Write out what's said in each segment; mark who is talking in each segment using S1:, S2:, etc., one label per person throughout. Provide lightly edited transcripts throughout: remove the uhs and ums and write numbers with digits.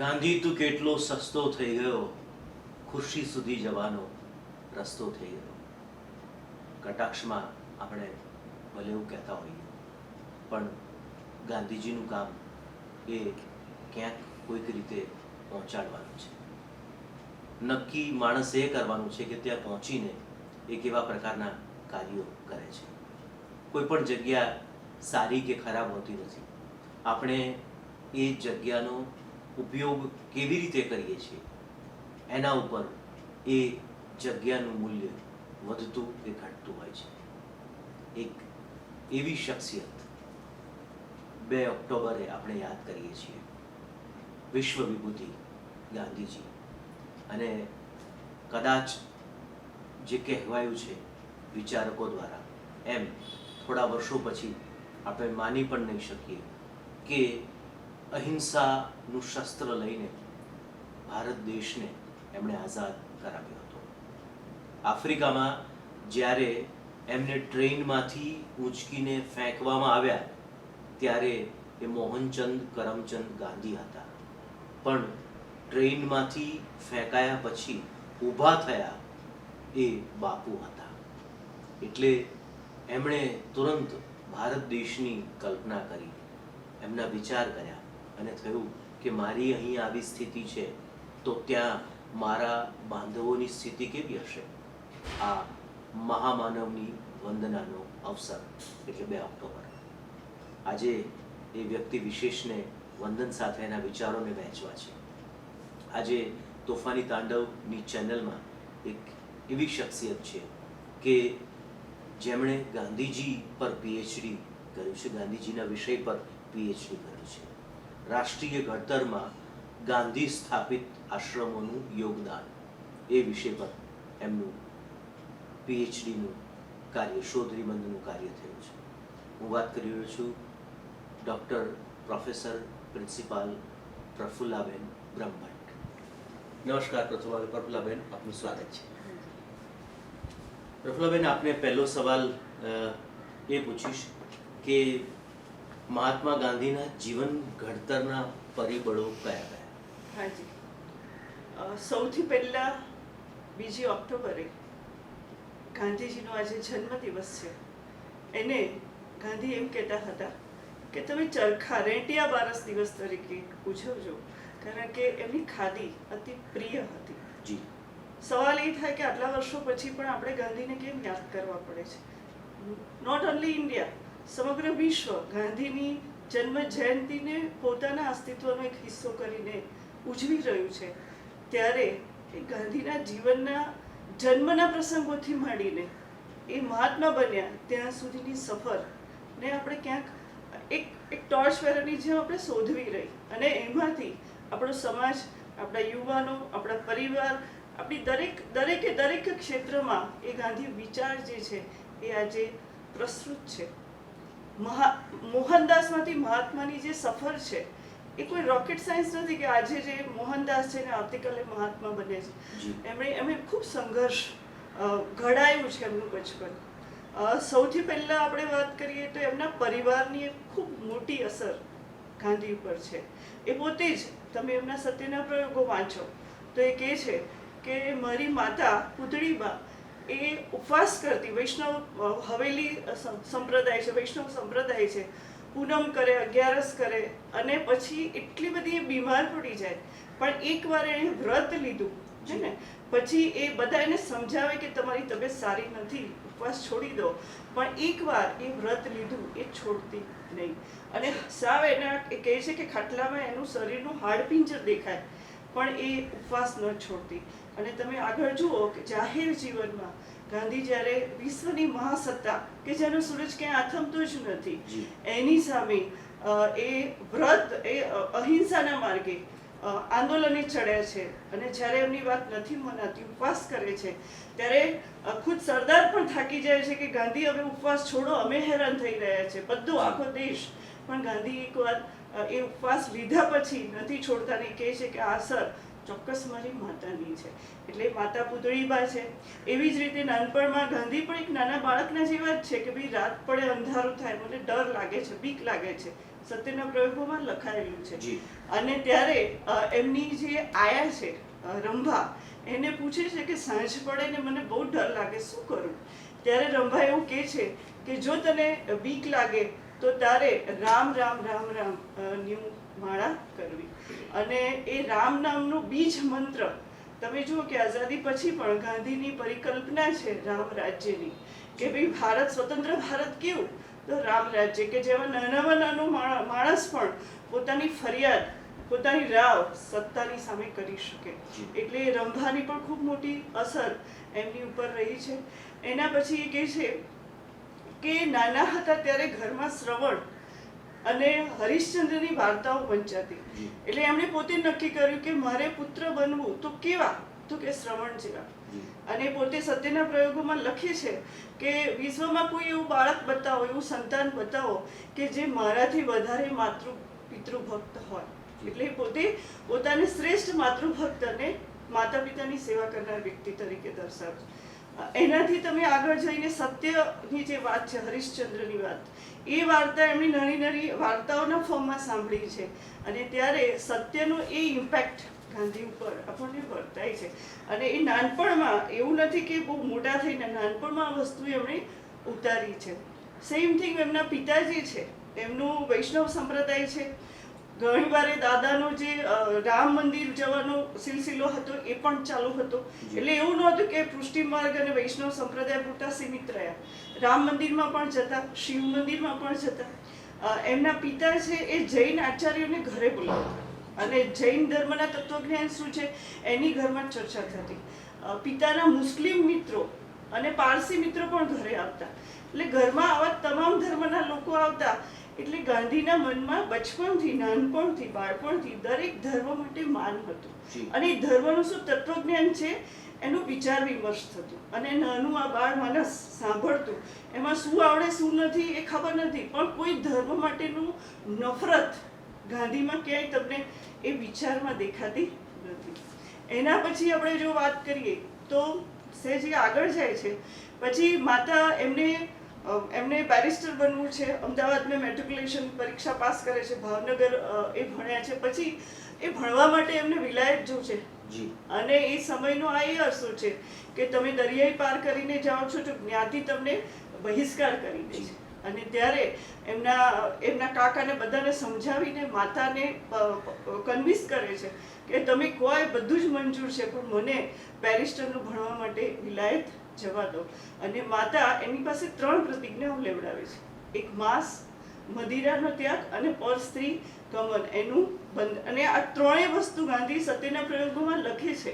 S1: ગાંધી તું કેટલો સસ્તો થઈ ગયો, ખુશી સુધી જવાનો રસ્તો થઈ ગયો. કટાક્ષમાં આપણે ભલે એવું કહેતા હોઈએ, પણ ગાંધીજીનું કામ એ ક્યાંક કોઈક રીતે પહોંચાડવાનું છે. નક્કી માણસ એ કરવાનું છે કે ત્યાં પહોંચીને એ કેવા પ્રકારના કાર્યો કરે છે. કોઈ પણ જગ્યા સારી કે ખરાબ હોતી નથી. આપણે એ જગ્યાનો ઉપયોગ કેવી રીતે કરીએ છીએ એના ઉપર એ જગ્યાનું મૂલ્ય વધતું કે ઘટતું હોય છે. એક એવી શખ્સિયત 2 ઓક્ટોબરે આપણે યાદ કરીએ છીએ, વિશ્વ વિભૂતિ ગાંધીજી. અને કદાચ જે કહેવાયું છે વિચારકો દ્વારા, એમ થોડા વર્ષો પછી આપણે માની પણ નહીં શકીએ કે અહિંસાનું શસ્ત્ર લઈને ભારત દેશને એમણે આઝાદ કરાવ્યો હતો. આફ્રિકામાં જ્યારે એમને ટ્રેનમાંથી ઊંચકીને ફેંકવામાં આવ્યા ત્યારે એ મોહનચંદ કરમચંદ ગાંધી હતા, પણ ટ્રેનમાંથી ફેંકાયા પછી ઊભા થયા એ બાપુ હતા. એટલે એમણે તુરંત ભારત દેશની કલ્પના કરી, એમના વિચાર કર્યા અને થયું કે મારી અહીં આવી સ્થિતિ છે તો ત્યાં મારા બાંધવોની સ્થિતિ કેવી હશે. આ મહામાનવની વંદનાનો અવસર એટલે 2 ઓક્ટોબર. આજે એ વ્યક્તિ વિશેષને વંદન સાથે એના વિચારોને વહેંચવા છે. આજે તોફાની તાંડવની ચેનલમાં એક એવી શખ્સિયત છે કે જેમણે ગાંધીજી પર પીએચડી કર્યું છે, ગાંધીજીના વિષય પર પીએચડી કર્યું છે. રાષ્ટ્રીય ઘડતરમાં ગાંધી સ્થાપિત આશ્રમોનું યોગદાન એ વિષય પર એમનું પીએચડીનું કાર્ય, શોધ નિબંધનું કાર્ય થયું છે. હું વાત કરી રહ્યો છું doctor professor principal Prafullaben Brahmbhatt. નમસ્કાર પ્રફુલ્લાબેન, આપનું સ્વાગત છે. પ્રફુલ્લાબેન, આપને પહેલો સવાલ એ પૂછીશ કે મહાત્મા ગાંધીના જીવન ઘડતરના પરિબળો કયા કયા?
S2: હાજી, સૌથી પહેલા 2 ઓક્ટોબરે ગાંધીજીનો આજે જન્મદિવસ છે. એને ગાંધી એમ કહેતા હતા કે તમે ચરખા રેંટિયા બારસ દિવસ તરીકે ઉજવજો, કારણ કે એમની ખાદી અતિ પ્રિય હતી.
S1: જી.
S2: સવાલ એ થાય કે આટલા વર્ષો પછી પણ આપણે ગાંધીને કેમ યાદ કરવા પડે છે? નોટ ઓનલી ઇન્ડિયા, સમગ્ર વિશ્વ ગાંધીની જન્મ જયંતિને પોતાના અસ્તિત્વનો એક હિસ્સો કરીને ઉજવી રહ્યું છે. ત્યારે એ ગાંધીના જીવનના જન્મના પ્રસંગોથી માંડીને એ મહાત્મા બન્યા ત્યાં સુધીની સફરને આપણે ક્યાંક એક ટોર્ચ બેરરની જેમ આપણે શોધવી રહી, અને એમાંથી આપણો સમાજ, આપણા યુવાનો, આપણા પરિવાર, આપણી દરેક ક્ષેત્રમાં એ ગાંધી વિચાર જે છે એ આજે પ્રસ્તુત છે. મોહનદાસમાંથી મહાત્માની જે સફર છે એ કોઈ રોકેટ સાયન્સ નથી કે આજે જે મોહનદાસ છે ને આવતીકાલે મહાત્મા બને છે. એમણે ખૂબ સંઘર્ષ ઘડાયું છે એમનું બચપન. સૌથી પહેલાં આપણે વાત કરીએ તો એમના પરિવારની એક ખૂબ મોટી અસર ગાંધી ઉપર છે. એ પોતે જ, તમે એમના સત્યના પ્રયોગો વાંચો તો એ કહે છે કે મારી માતા પુતળીબા એ ઉપવાસ કરતી, વૈષ્ણવ હવેલી સંપ્રદાય છે, વૈષ્ણવ સંપ્રદાય છે, પૂનમ કરે, 11 કરે, અને પછી એટલી બધી એ બીમાર પડી જાય, પણ એકવાર એણે વ્રત લીધું છે ને, પછી એ બધા એને સમજાવે કે તમારી તબિયત સારી નથી, ઉપવાસ છોડી દો, પણ એકવાર એ વ્રત લીધું એ છોડતી નહીં. અને સાવ એના એ કહે છે કે ખાટલામાં એનું શરીરનું હાડપિંજર દેખાય પણ એ ઉપવાસ ન છોડતી. અને તમે આગળ જુઓ કે જાહેર જીવનમાં ગાંધી જ્યારે વિશ્વની મહાસત્તા કે જેનો સૂરજ ક્યાંય આથમતો જ નથી, એની સામે એ વ્રત, એ અહિંસાના માર્ગે આંદોલને ચડ્યા છે. અને જ્યારે એમની વાત નથી મનાતી, ઉપવાસ કરે છે, ત્યારે ખુદ સરદાર પણ થાકી જાય છે કે ગાંધી હવે ઉપવાસ છોડો, અમે હેરાન થઈ રહ્યા છે, બધો આખો દેશ. પણ ગાંધી એકવાર એ ઉપવાસ લીધા પછી નથી છોડતા ને કહે છે કે આ અસર ચોક્કસ મારી માતાની છે. એટલે માતા પૂતળીબા છે. એવી જ રીતે નાનપણમાં ગાંધી પણ એક નાના બાળકના જેવા જ છે કે ભાઈ રાત પડે અંધારું થાય, મને ડર લાગે છે, બીક લાગે છે. સત્યના પ્રયોગોમાં લખાયેલું છે.
S1: જી.
S2: અને ત્યારે એમની જે આયા છે રંભા, એને પૂછે છે કે સાંજ પડે ને મને બહુ ડર લાગે, શું કરું? ત્યારે રંભા એવું કહે છે કે જો તને બીક લાગે તો તારે રામ રામ રામ રામ ની માળા કરવી. અને એ રામ નામનું બીજ મંત્ર તમે જુઓ કે આઝાદી પછી પણ ગાંધીની પરિકલ્પના છે રામ રાજ્યની, કે ભાઈ ભારત સ્વતંત્ર ભારત કેવું, તો રામ રાજ્ય, કે જેમાં નાનામાં નાનો માણસ પણ પોતાની ફરિયાદ, પોતાની રાવ સત્તાની સામે કરી શકે. એટલે રંભાની પણ ખૂબ મોટી અસર એમની ઉપર રહી છે. એના પછી એ કહે છે કે નાના હતા ત્યારે ઘરમાં શ્રવણ અને હરિશ્ચંદ્રની વાર્તાઓ વંચાતી. એટલે એમણે પોતે નક્કી કર્યું કે મારે પુત્ર બનવું તો કેવા, તો કે શ્રવણ જેવા. અને પોતે સત્યના પ્રયોગોમાં લખે છે કે વિશ્વમાં કોઈ એવું બાળક બતાવો, એવું સંતાન બતાવો કે જે મારાથી વધારે પિતૃભક્ત હોય. એટલે પોતે પોતાને શ્રેષ્ઠ માતૃભક્ત અને માતા પિતાની સેવા કરનાર વ્યક્તિ તરીકે દર્શાવે. એનાથી તમે આગળ જઈને સત્યની જે વાત છે, હરિશ્ચંદ્રની વાત, એ વાર્તા એમની નાની નાની વાર્તાઓના ફોર્મમાં સાંભળી છે. અને ત્યારે સત્યનો એ ઇમ્પેક્ટ ગાંધી ઉપર આપણને વર્તાય છે. અને એ નાનપણમાં એવું નથી કે બહુ મોટા થઈને, નાનપણમાં આ વસ્તુ એમણે ઉતારી છે. સેમ થિંગ એમના પિતાજી છે, એમનું વૈષ્ણવ સંપ્રદાય છે. ઘણી વાર દાદાનો જે રામ મંદિર જવાનો સિલસિલો હતો એ પણ ચાલુ હતો. એટલે એવું નહોતું કે પૃષ્ટિ માર્ગ અને વૈષ્ણવ સંપ્રદાય પૂરતા સીમિત રહ્યા. રામ મંદિરમાં પણ જતા, શિવ મંદિરમાં પણ જતા. એમના પિતા છે એ જૈન આચાર્યોને ઘરે બોલાવતા અને જૈન ધર્મના તત્વજ્ઞાન શું છે એની ઘરમાં ચર્ચા થતી. પિતાના મુસ્લિમ મિત્રો અને પારસી મિત્રો પણ ઘરે આવતા. એટલે ઘરમાં આવા તમામ ધર્મના લોકો આવતા. એટલે ગાંધીના મનમાં બચપણથી, નાનપણથી, બાળપણથી દરેક ધર્મ માટે માન હતું. અને એ ધર્મનું શું તત્વજ્ઞાન છે એનું વિચાર વિમર્શ થતું. અને નાનું આ બાળ માનસ સાંભળતું, એમાં શું આવડે શું નથી એ ખબર નથી, પણ કોઈ ધર્મ માટેનું નફરત ગાંધીમાં ક્યાંય તમને એ વિચારમાં દેખાતી નથી. એના પછી આપણે જો વાત કરીએ તો સહેજ આગળ જાય છે. પછી માતા એમને બેરિસ્ટર બનવું છે. અમદાવાદમાં મેટ્રિક્યુલેશન પરીક્ષા પાસ કરે છે. ભાવનગર એ ભણ્યા છે. પછી એ ભણવા માટે એમને વિલાયત જવું છે. અને એ સમયનો આ એ અરસો છે કે તમે દરિયાઈ પાર કરીને જાઓ છો તો જ્ઞાતિ તમને બહિષ્કાર કરી દે છે. અને ત્યારે એમના કાકાને બધાને સમજાવીને માતાને કન્વિન્સ કરે છે કે તમે કોઈ બધું જ મંજૂર છે, પણ મને બેરિસ્ટરનું ભણવા માટે વિલાયત જવા દો. અને માતા એની પાસે 3 પ્રતિજ્ઞાઓ લેવડાવે છે. એક માંસ, મદિરાનો ત્યાગ અને પર સ્ત્રી ગમન એનું બંધ. અને આ 3 વસ્તુ ગાંધી સત્યના પ્રયોગોમાં લખે છે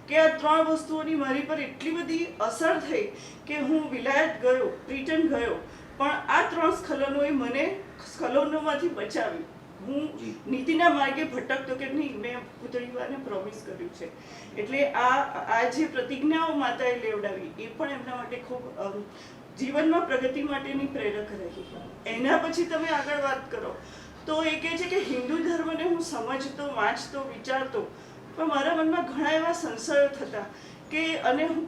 S2: કે આ 3 વસ્તુઓની મારી પર એટલી બધી અસર થઈ કે હું વિલાયત ગયો, બ્રિટન ગયો, પણ આ 3 સ્ખલનોએ મને સ્ખલનોમાંથી બચાવ્યું. હું નીતિના માર્ગે ભટકતો કે નહીં, મેં પુતળીબાને પ્રોમિસ કર્યું છે. એટલે આ જે પ્રતિજ્ઞાઓ માતાએ લેવડાવી એ પણ એમના માટે ખૂબ જીવનમાં પ્રગતિ માટેની પ્રેરક રહી. એના પછી તમે આગળ વાત કરો તો એ કહે છે કે હિન્દુ ધર્મને હું સમજતો, વાંચતો, વિચારતો, પણ મારા મનમાં ઘણા એવા સંશયો થતા કે અને હું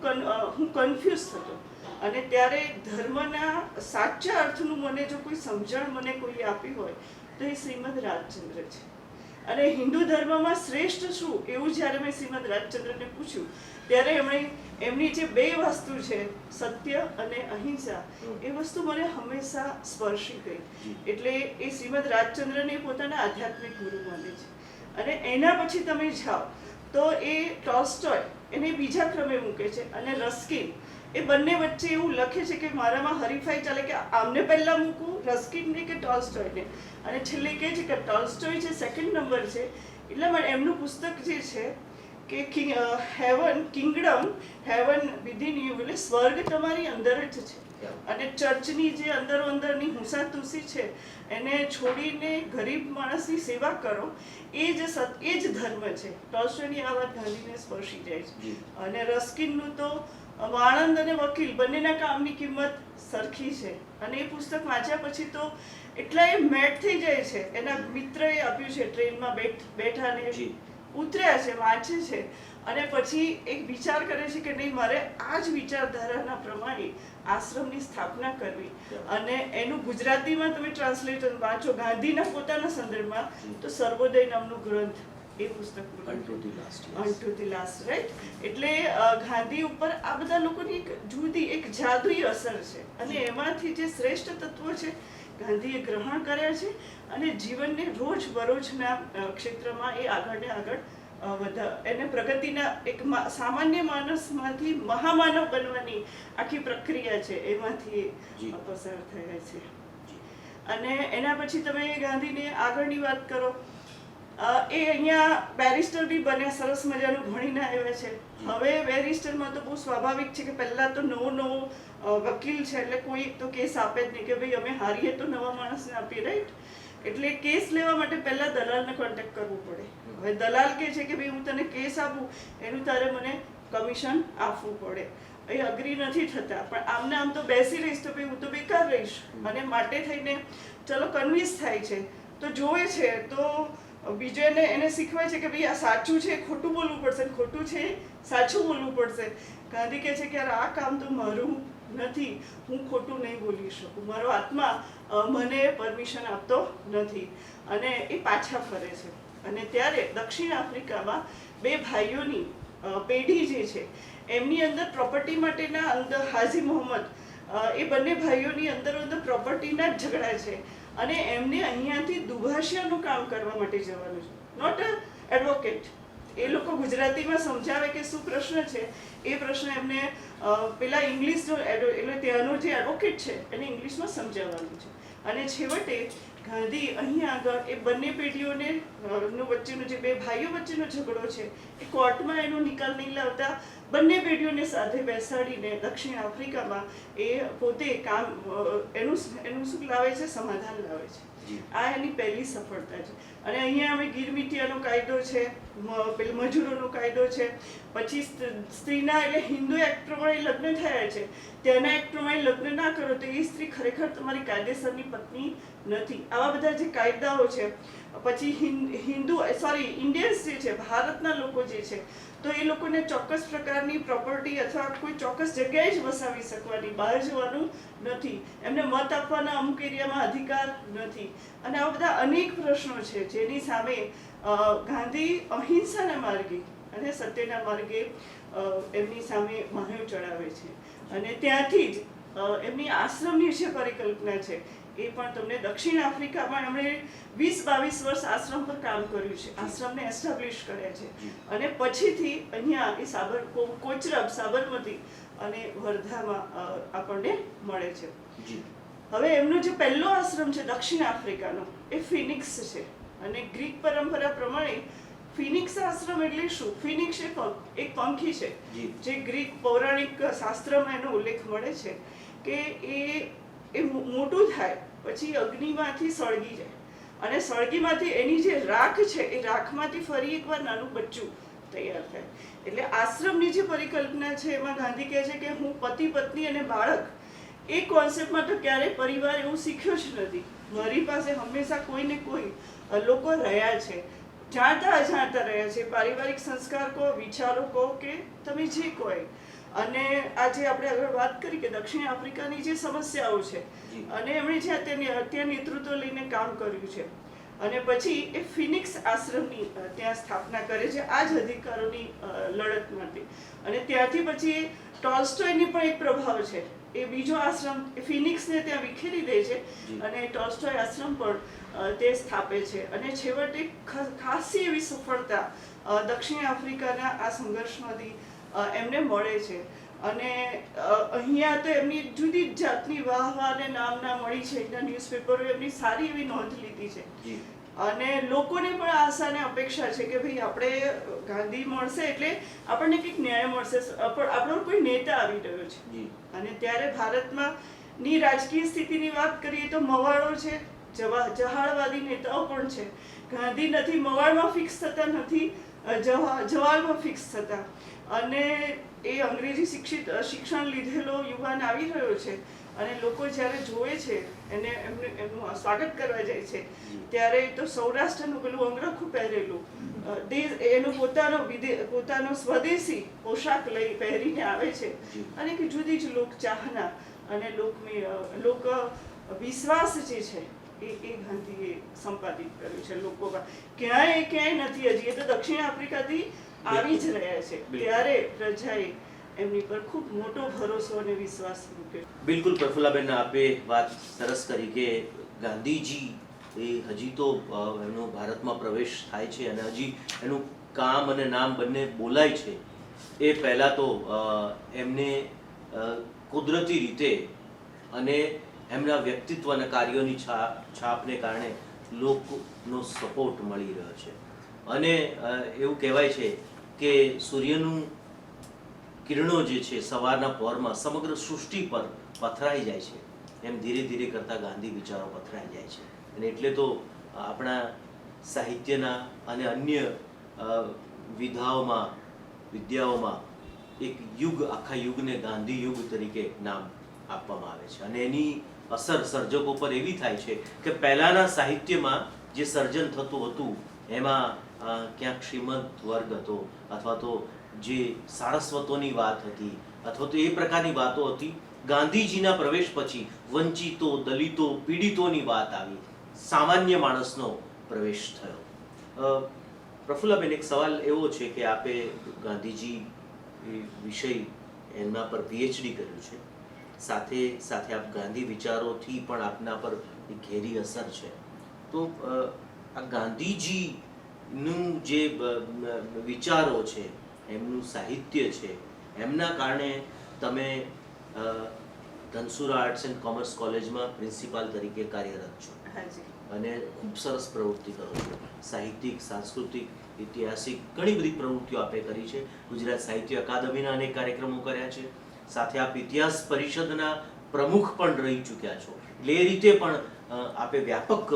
S2: કન્ફ્યુઝ થતો. અને ત્યારે ધર્મના સાચા અર્થનું મને જો કોઈ સમજણ મને કોઈ આપી હોય તો એ શ્રીમદ રાજચંદ્ર છે. અને હિન્દુ ધર્મમાં શ્રેષ્ઠ શું એવું જ્યારે મેં શ્રીમદ રાજચંદ્રને પૂછ્યું ત્યારે એમની જે 2 વસ્તુ છે, સત્ય અને અહિંસા, એ વસ્તુ મને હંમેશા સ્પર્શી ગઈ. એટલે એ શ્રીમદ રાજચંદ્રને પોતાના આધ્યાત્મિક ગુરુ માને છે. અને એના પછી તમે જાઓ તો એ ટોલ્સ્ટોય એને બીજા ક્રમે મૂકે છે. અને રસ્કિન એ બંને વચ્ચે એવું લખે છે કે મારામાં હરીફાઈ ચાલે કે આમને પહેલા મૂકું, રસ્કિનને કે ટોલ્સ્ટોયને. અને છેલ્લે કહે છે કે ટોલ્સ્ટોય જે 2nd નંબર છે. એટલા માટે એમનું પુસ્તક જે છે કે કિંગડમ હેવન વિધિન યુ, એટલે સ્વર્ગ તમારી અંદર જ છે. અને ચર્ચની જે અંદરની હુંસાતુસી છે એને છોડીને ગરીબ માણસની સેવા કરો, એ જ ધર્મ છે. ટોલ્સ્ટોયની આ વાત ગાંધીને સ્પર્શી જાય છે. અને રસ્કિનનું તો વાણંદ અને વકીલ બંનેના કામની કિંમત સરખી છે. અને એ પુસ્તક વાંચ્યા પછી તો એટલા એ મેટ થઈ જાય છે. એના મિત્રએ આપ્યું છે ટ્રેનમાં બેઠા ને ઉતર્યા છે, વાંચે છે અને પછી એક વિચાર કરે છે કે નહીં, મારે આ જ વિચારધારાના પ્રમાણે આશ્રમની સ્થાપના કરવી. અને એનું ગુજરાતીમાં તમે ટ્રાન્સલેશન વાંચો ગાંધીના પોતાના સંદર્ભમાં તો સર્વોદય નામનું ગ્રંથ, એ પુસ્તક
S1: Unto the last, yes.
S2: Unto the last, right? એટલે ગાંધી ઉપર આ બધા લોકોની એક જુદી, એક જાદુઈ અસર છે અને એમાંથી જે શ્રેષ્ઠ તત્વો છે ગાંધીએ ગ્રહણ કર્યા છે અને જીવનને રોજ બરોજના ક્ષેત્રમાં એ આગળ ને આગળ એને પ્રગતિના એક સામાન્ય માણસમાંથી મહામાનવ બનવાની આખી પ્રક્રિયા છે, એમાંથી પસાર થયા છે. અને એના પછી તમે ગાંધીને આગળની વાત કરો, એ અહીંયા બેરિસ્ટર બી બન્યા, સરસ મજાનું ભણીને આવ્યા છે. હવે બેરિસ્ટરમાં તો બહુ સ્વાભાવિક છે કે પહેલાં તો નવો વકીલ છે એટલે કોઈ એક તો કેસ આપે જ નહીં કે ભાઈ અમે હારીએ તો નવા માણસને આપીએ, રાઈટ? એટલે કેસ લેવા માટે પહેલાં દલાલને કોન્ટેક્ટ કરવું પડે. હવે દલાલ કહે છે કે ભાઈ હું તને કેસ આપું એનું તારે મને કમિશન આપવું પડે. એ અગ્રી નથી થતા, પણ આમને આમ તો બેસી રહીશ તો ભાઈ હું તો બેકાર રહીશ, અને માટે થઈને ચલો કન્વિન્સ થાય છે. તો જોવે છે તો બીજો એને શીખવાય છે કે ભાઈ આ સાચું છે, ખોટું બોલવું પડશે, ખોટું છે સાચું બોલવું પડશે. ગાંધી કહે છે કે યાર આ કામ તો મારું નથી, હું ખોટું નહીં બોલી શકું, મારો આત્મા મને પરમિશન આપતો નથી. અને એ પાછા ફરે છે. અને ત્યારે દક્ષિણ આફ્રિકામાં બે ભાઈઓની પેઢી જે છે એમની અંદર પ્રોપર્ટી માટેના અંદર હાજી મોહમ્મદ, એ બંને ભાઈઓની અંદર પ્રોપર્ટીના જ ઝઘડા છે અને એમને અહીંયાથી દુભાષિયાનું કામ કરવા માટે જવાનું છે, નોટ એડવોકેટ. એ લોકો ગુજરાતીમાં સમજાવે કે શું પ્રશ્ન છે, એ પ્રશ્ન એમને પેલા ઇંગ્લિશનો એટલે ત્યાંનો જે એડવોકેટ છે એને ઇંગ્લિશમાં સમજાવવાનું છે. અને છેવટે ગાંધી અહીંયા આગળ એ બંને પેઢીઓને વચ્ચેનો જે બે ભાઈઓ વચ્ચેનો ઝઘડો છે એ કોર્ટમાં એનો નિકાલ નહીં લાવતા બંને પેઢીઓને સાથે બેસાડીને દક્ષિણ આફ્રિકામાં એ પોતે કામ એનું શું લાવે છે, સમાધાન લાવે છે. આ એની પહેલી સફળતા છે. અને અહીંયા અમે ગીરમિટિયાનો કાયદો છે, પેલો મજૂરોનો કાયદો છે, પછી સ્ત્રીના એટલે હિન્દુ એક્ટ પ્રમાણે લગ્ન થયા છે, ત્યાંના એક્ટ પ્રમાણે લગ્ન ના કરો તો એ સ્ત્રી ખરેખર તમારી કાયદેસરની પત્ની નથી. આવા બધા જે કાયદાઓ છે. પછી ઇન્ડિયન્સ જે છે, ભારતના લોકો જે છે, તો એ લોકોને ચોક્કસ પ્રકારની પ્રોપર્ટી અથવા કોઈ ચોક્કસ જગ્યાએ જ વસાવી શકવાની, બહાર જવાનું નથી, એમને મત આપવાના અમુક એરિયામાં અધિકાર નથી. અને આવા બધા અનેક પ્રશ્નો છે જેની સામે ગાંધી અહિંસાના માર્ગે અને સત્યના માર્ગે એમની સામે માહ્યો ચડાવે છે. અને ત્યાંથી જ એમની આશ્રમની જે પરિકલ્પના છે એ પણ તમને દક્ષિણ આફ્રિકામાં એમણે 20-22 વર્ષ આશ્રમ પર કામ કર્યું છે, આશ્રમને એસ્ટાબ્લિશ કર્યા છે. અને પછીથી અહીંયા એ કોચરબ, સાબરમતી અને વર્ધામાં આપણને મળે છે. હવે એમનો જે પહેલો આશ્રમ છે દક્ષિણ આફ્રિકાનો એ ફિનિક્સ છે. અને ગ્રીક પરંપરા પ્રમાણે ફિનિક્સ આશ્રમ એટલે શું? ફિનિક્સ એક પંખી છે જે ગ્રીક પૌરાણિક શાસ્ત્રમાં એનો ઉલ્લેખ મળે છે કે એ મોટું થાય પછી અગ્નિમાંથી સળગી જાય અને સળગીમાંથી એની જે રાખ છે એ રાખમાંથી ફરી એકવાર નાનું બચ્ચું તૈયાર થાય. એટલે આશ્રમની જે પરિકલ્પના છે એમાં ગાંધી કહે છે કે હું પતિ, પત્ની અને બાળક એ કોન્સેપ્ટમાં તો ક્યારેય પરિવાર એવું શીખ્યો જ નથી. મારી પાસે હંમેશા કોઈ ને કોઈ લોકો રહ્યા છે, જાણતા અજાણતા રહ્યા છે, પારિવારિક સંસ્કાર કહો, વિચારો કહો કે તમે જે કહો. અને આજે આપણે આગળ વાત કરી કે દક્ષિણ આફ્રિકાની જે સમસ્યાઓ છે અને એમણે ત્યાં નેતૃત્વ લઈને કામ કર્યું છે. અને પછી એ ફિનિક્સ આશ્રમની ત્યાં સ્થાપના કરે છે આ જ અધિકારોની લડત માટે. અને ત્યાંથી પછી ટોલ્સ્ટોયની પણ એક પ્રભાવ છે. એ બીજો આશ્રમ ફિનિક્સને ત્યાં વિખેરી દે છે અને ટોલ્સ્ટોય આશ્રમ પણ તે સ્થાપે છે. અને છેવટે ખાસી એવી સફળતા દક્ષિણ આફ્રિકાના આ સંઘર્ષમાંથી એમને મળે છે. અને અહીંયા તો એમની જુદી જ જાતની વાહવા અને નામના મળી છે. એના ન્યૂઝપેપરો એમની સારી એવી નોંધ લીધી છે. અને લોકોને પણ આશા અને અપેક્ષા છે કે ભાઈ આપણે ગાંધી મળશે એટલે આપણને કંઈક ન્યાય મળશે, આપણો કોઈ નેતા આવી રહ્યો છે. અને ત્યારે ભારતમાં ની રાજકીય સ્થિતિની વાત કરીએ તો મવાળો છે, જહાળવાદી નેતાઓ પણ છે. ગાંધી નથી મવાળમાં ફિક્સ થતા, નથી જવાળમાં ફિક્સ થતા. અને એ અંગ્રેજી શિક્ષણ લીધેલો યુવાન આવી રહ્યો છે અને લોકો જ્યારે જોવે છે એમનું સ્વાગત કરવા જાય છે ત્યારે તો સૌરાષ્ટ્રનું પેલું અંગરખું પહેરેલું એનો પોતાનો સ્વદેશી પોશાક લઈ પહેરીને આવે છે
S1: જી.
S2: અને એક જુદી જ લોક ચાહના અને લોક વિશ્વાસ જે છે એ ગાંધીએ સંપાદિત કર્યું છે લોકોમાં. ક્યાંય નથી હજી. એ તો દક્ષિણ આફ્રિકાથી આવી જ રહ્યા છે.
S1: બિલકુલ.
S2: ત્યારે પ્રજાએ એમની પર ખૂબ મોટો ભરોસો અને વિશ્વાસ મૂક્યો.
S1: બિલકુલ પ્રફુલ્લાબેન, આપે વાત સરસ કરી કે ગાંધીજી એ હજી તો એમનો ભારતમાં પ્રવેશ થાય છે અને હજી એનું કામ અને નામ બંને બોલાય છે એ પહેલાં તો એમને કુદરતી રીતે અને એમના વ્યક્તિત્વ અને કાર્યોની છાપને કારણે લોકોનો સપોર્ટ મળી રહ્યો છે. અને એવું કહેવાય છે કે સૂર્યનું કિરણો જે છે સવારના પહોરમાં સમગ્ર સૃષ્ટિ પર પથરાઈ જાય છે, એમ ધીરે ધીરે કરતા ગાંધી વિચારો પથરાઈ જાય છે. અને એટલે તો આપણા સાહિત્યના અને અન્ય વિદ્યાઓમાં એક યુગ, આખા યુગને ગાંધી યુગ તરીકે નામ આપવામાં આવે છે. અને એની અસર સર્જકો પર એવી થાય છે કે પહેલાંના સાહિત્યમાં જે સર્જન થતું હતું એમાં ક્યાંક શ્રીમંત વર્ગ હતો, અથવા તો જે સારસ્વતોની વાત હતી, અથવા તો એ પ્રકારની વાતો હતી. ગાંધીજીના પ્રવેશ પછી વંચિતો, દલિતો, પીડિતોની વાત આવી, સામાન્ય માણસનો પ્રવેશ થયો. પ્રફુલ્લાબેન, એક સવાલ એવો છે કે આપે ગાંધીજી વિષય એમના પર પીએચડી કર્યું છે, સાથે સાથે આપ ગાંધી વિચારોથી પણ આપના પર એક ઘેરી અસર છે. તો આ ગાંધીજીનું જે વિચારો છે, એમનું સાહિત્ય છે, એમના કારણે તમે ધનસુરા આર્ટ્સ એન્ડ કોમર્સ કોલેજમાં પ્રિન્સિપાલ તરીકે કાર્યરત છો
S2: હાજી.
S1: અને ખૂબ સરસ પ્રવૃત્તિ કરો છો. સાહિત્યિક, સાંસ્કૃતિક, ઐતિહાસિક ઘણી બધી પ્રવૃત્તિઓ આપે કરી છે. ગુજરાત સાહિત્ય અકાદમીના અનેક કાર્યક્રમો કર્યા છે. સાથે આપ ઇતિહાસ પરિષદના પ્રમુખ પણ રહી ચૂક્યા છો. એટલે એ રીતે પણ આપે વ્યાપક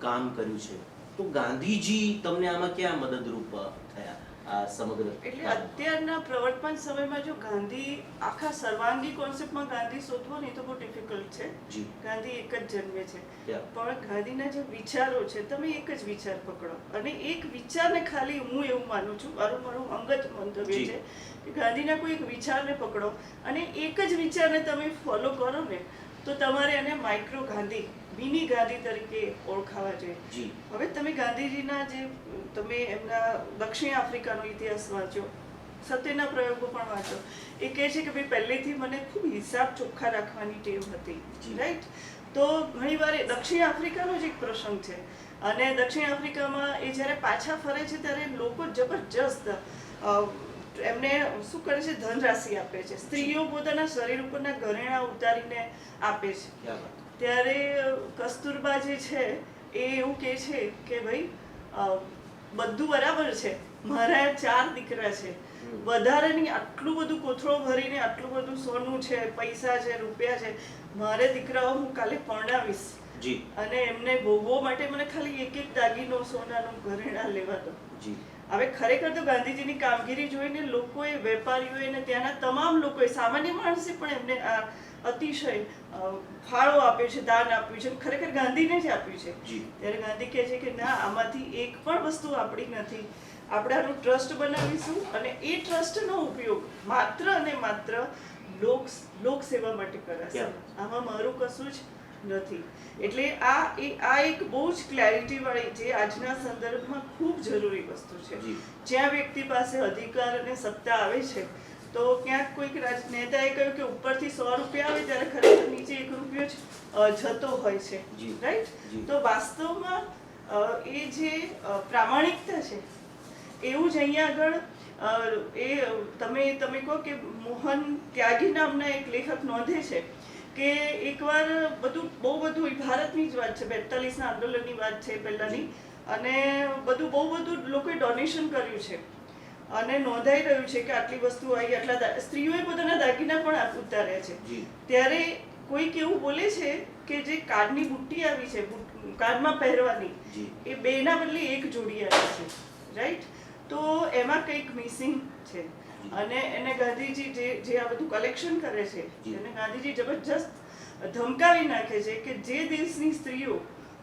S1: કામ કર્યું છે. તો ગાંધીજી તમને આમાં ક્યાં મદદરૂપ થયા આ સમગ્ર?
S2: એટલે અત્યારના પ્રવર્તમાન સમયમાં જો ગાંધી આખા સર્વાંગી કોન્સેપ્ટમાં ગાંધી શોધવો ને તો બહુ ડિફિકલ્ટ છે.
S1: જી.
S2: ગાંધી એક જ જન્મે છે,
S1: Yeah.
S2: પણ ગાંધીના જે વિચારો છે, તમે એક જ વિચાર પકડો અને એક વિચારને ખાલી, હું એવું માનું છું, મારું અંગત મંતવ્ય
S1: જી.
S2: છે કે ગાંધીના કોઈ એક વિચારને પકડો અને એક જ વિચારને તમે ફોલો કરો ને તો તમારે એને માઇક્રો ગાંધી, મિની ગાંધી તરીકે ઓળખાવા જોઈએ.
S1: જી.
S2: હવે તમે ગાંધીજીના તમે એમના દક્ષિણ આફ્રિકાનો ઇતિહાસ વાંચો, સત્યના પ્રયોગો પણ વાંચો. એ કહે છે કે ભાઈ પહેલેથી મને ખૂબ હિસાબ ચોખ્ખા રાખવાની ટેવ હતી,
S1: જી.
S2: રાઈટ? તો ઘણીવાર એ દક્ષિણ આફ્રિકાનો જ એક પ્રસંગ છે અને દક્ષિણ આફ્રિકામાં એ જ્યારે પાછા ફરે છે ત્યારે લોકો જબરજસ્ત એમને શું કરે છે, ધનરાશિ આપે છે. સ્ત્રીઓ પોતાના શરીર ઉપરના ઘરેણાં ઉતારીને આપે છે.
S1: ક્યાં વાત?
S2: ત્યારે કસ્તુરબા જે છે એ એવું કહે છે કે ભાઈ બધું બરાબર છે, મારા 4 દીકરા છે, વધારે નહીં, આટલું બધું કોથળો ભરીને આટલું બધું સોનું છે, પૈસા છે, રૂપિયા છે, મારે દીકરાઓ હું કાલે પરણાવીશ
S1: જી.
S2: અને એમને ભોગવો માટે મને ખાલી એક દાગીનો સોનાનો ઘરેણા લેવા દો.
S1: જી.
S2: હવે ખરેખર તો ગાંધીજીની કામગીરી જોઈને લોકોએ, વેપારીઓએ અને ત્યાંના તમામ લોકોએ, સામાન્ય માણસે પણ એમને આ અતિશય ફાળો આપ્યો છે, દાન આપ્યું છે, ખરેખર ગાંધીને જ આપ્યું છે.
S1: જી.
S2: ત્યારે ગાંધી કહે છે કે ના, આમાંથી એક પણ વસ્તુ આપણી નથી, આપણે આનું ટ્રસ્ટ બનાવીશું અને એ ટ્રસ્ટનો ઉપયોગ માત્ર અને માત્ર લોક સેવા માટે કરાશે. આમાં મારું કશું જ નથી. એટલે આ એક બહુ જ ક્લેરિટી વાળી, જે આજના સંદર્ભમાં ખૂબ જરૂરી વસ્તુ છે.
S1: જી.
S2: જ્યાં વ્યક્તિ પાસે અધિકાર અને સત્તા આવે છે તો ક્યાંક કોઈક નેતાએ કહ્યું કે ઉપરથી 100 રૂપિયા આવે ત્યારે ખરેખર નીચે 1 રૂપિયો જ જતો હોય છે,
S1: જી.
S2: રાઈટ?
S1: જી.
S2: તો વાસ્તવમાં એ જે પ્રામાણિકતા છે એવું જ અહીંયા આગળ તમે કહો કે મોહન ત્યાગી નામના એક લેખક નોંધે છે કે એકવાર બહુ બધું ભારતની જ વાત છે, 42ના આંદોલનની વાત છે પહેલાની, અને બહુ બધું લોકોએ ડોનેશન કર્યું છે અને નોંધાઈ રહ્યું છે કે આટલી વસ્તુ આવી, આટલા સ્ત્રીઓએ પોતાના દાગીના પણ ઉતાર્યા છે.
S1: જી.
S2: ત્યારે કોઈક એવું બોલે છે કે જે કારની બુટ્ટી આવી છે, કારમાં પહેરવાની,
S1: જી.
S2: એ 2ના બદલે 1 જોડી આવી છે, રાઈટ? તો એમાં કંઈક મિસિંગ છે અને એને ગાંધીજી જે આ બધું કલેક્શન કરે છે, એને ગાંધીજી જબરજસ્ત ધમકાવી નાખે છે કે જે દેશની સ્ત્રીઓ